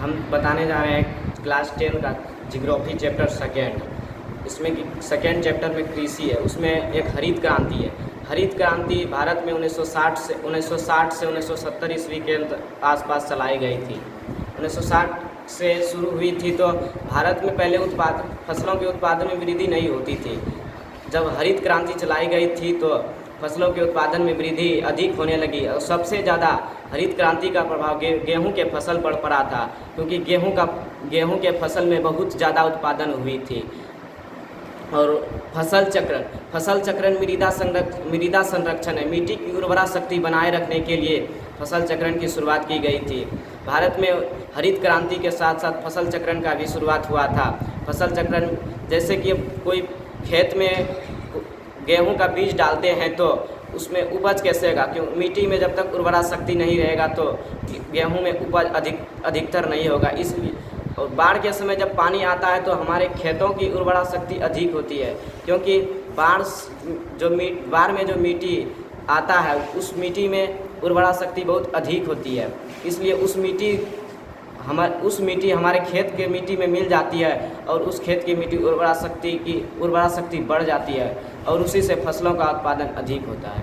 हम बताने जा रहे हैं क्लास 10 का जियोग्राफी चैप्टर सेकेंड। इसमें कि सेकेंड चैप्टर में कृषि है, उसमें एक हरित क्रांति है। हरित क्रांति भारत में 1960 से 1970 ईस्वी के आसपास चलाई गई थी। 1960 से शुरू हुई थी तो भारत में पहले फसलों के उत्पादन में वृद्धि नहीं होती थी। जब हरित क्रांति चलाई गई थी तो फसलों के उत्पादन में वृद्धि अधिक होने लगी और सबसे ज़्यादा हरित क्रांति का प्रभाव गेहूं के फसल पर पड़ा था, क्योंकि गेहूं के फसल में बहुत ज़्यादा उत्पादन हुई थी। और फसल चक्रण मृदा संरक्षण है। मिट्टी की उर्वरा शक्ति बनाए रखने के लिए फसल चक्रण की शुरुआत की गई थी। भारत में हरित क्रांति के साथ साथ फसल चक्रण का भी शुरुआत हुआ था। फसल चक्रण जैसे कि कोई खेत में गेहूं का बीज डालते हैं तो उसमें उपज कैसे होगा, क्यों मिट्टी में जब तक उर्वरा शक्ति नहीं रहेगा तो गेहूं में उपज अधिकतर नहीं होगा। इसलिए और बाढ़ के समय जब पानी आता है तो हमारे खेतों की उर्वरा शक्ति अधिक होती है, क्योंकि बाढ़ में जो मिट्टी आता है उस मिट्टी में उर्वरा शक्ति बहुत अधिक होती है। इसलिए उस मिट्टी हमारे खेत के मिट्टी में मिल जाती है और उस खेत की मिट्टी उर्वरा शक्ति बढ़ जाती है और उसी से फसलों का उत्पादन अधिक होता है।